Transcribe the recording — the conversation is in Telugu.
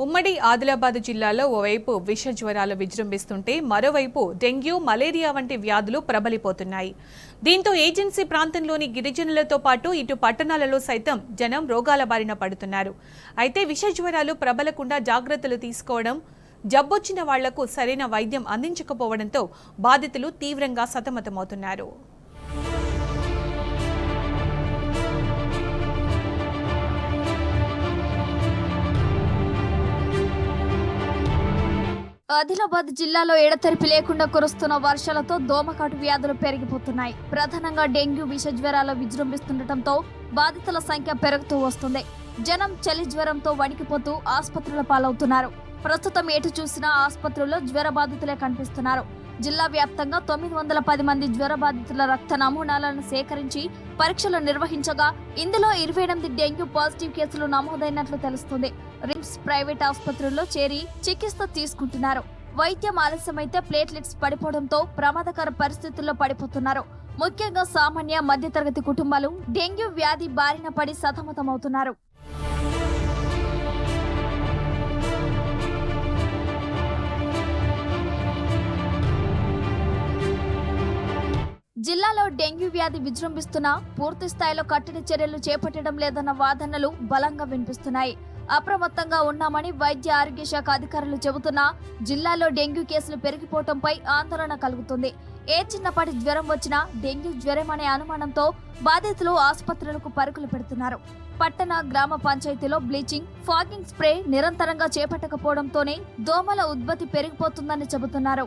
ఉమ్మడి ఆదిలాబాద్ జిల్లాలో ఓవైపు విష జ్వరాలు విజృంభిస్తుంటే మరోవైపు డెంగ్యూ, మలేరియా వంటి వ్యాధులు ప్రబలిపోతున్నాయి. దీంతో ఏజెన్సీ ప్రాంతంలోని గిరిజనులతో పాటు ఇటు పట్టణాలలో సైతం జనం రోగాల బారిన పడుతున్నారు. అయితే విష జ్వరాలు ప్రబలకుండా జాగ్రత్తలు తీసుకోవడం, జబ్బొచ్చిన వాళ్లకు సరైన వైద్యం అందించకపోవడంతో బాధితులు తీవ్రంగా సతమతమవుతున్నారు. ఆదిలాబాద్ జిల్లాలో ఎడతెరిపి లేకుండా కురుస్తున్న వర్షాలతో దోమకాటు వ్యాధులు పెరిగిపోతున్నాయి. ప్రధానంగా డెంగ్యూ విష జ్వరాలు విజృంభిస్తుండటంతో బాధితుల సంఖ్య పెరుగుతూ వస్తుంది. జనం చలి జ్వరంతో వణికిపోతూ ఆసుపత్రుల పాలవుతున్నారు. ప్రస్తుతం ఎటు చూసినా ఆసుపత్రుల్లో జ్వర బాధితులే కనిపిస్తున్నారు. జిల్లా వ్యాప్తంగా 910 మంది జ్వర బాధితుల రక్త నమూనాలను సేకరించి పరీక్షలు నిర్వహించగా ఇందులో 28 డెంగ్యూ పాజిటివ్ కేసులు నమోదైనట్లు తెలుస్తుంది. రిమ్స్ ప్రైవేట్ ఆసుపత్రుల్లో చేరి చికిత్స తీసుకుంటున్నారు. వైద్యం ఆలస్యమైతే ప్లేట్లెట్స్ పడిపోవడంతో ప్రమాదకర పరిస్థితుల్లో పడిపోతున్నారు. ముఖ్యంగా సామాన్య మధ్యతరగతి కుటుంబాలు డెంగ్యూ వ్యాధి బారిన పడి సతమతమవుతున్నారు. జిల్లాలో డెంగ్యూ వ్యాధి విజృంభిస్తున్నా పూర్తి స్థాయిలో కట్టడి చర్యలు చేపట్టడం లేదన్న వాదనలు బలంగా వినిపిస్తున్నాయి. అప్రమత్తంగా ఉన్నామని వైద్య ఆరోగ్య శాఖ అధికారులు చెబుతున్నా జిల్లాలో డెంగ్యూ కేసులు పెరిగిపోవడంపై ఆందోళన కలుగుతుంది. ఏ చిన్నపాటి జ్వరం వచ్చినా డెంగ్యూ జ్వరం అనే అనుమానంతో బాధితులు ఆసుపత్రులకు పరుగులు పెడుతున్నారు. పట్టణ గ్రామ పంచాయతీలో బ్లీచింగ్, ఫాగింగ్ స్ప్రే నిరంతరంగా చేపట్టకపోవడంతోనే దోమల ఉత్పత్తి పెరిగిపోతుందని చెబుతున్నారు.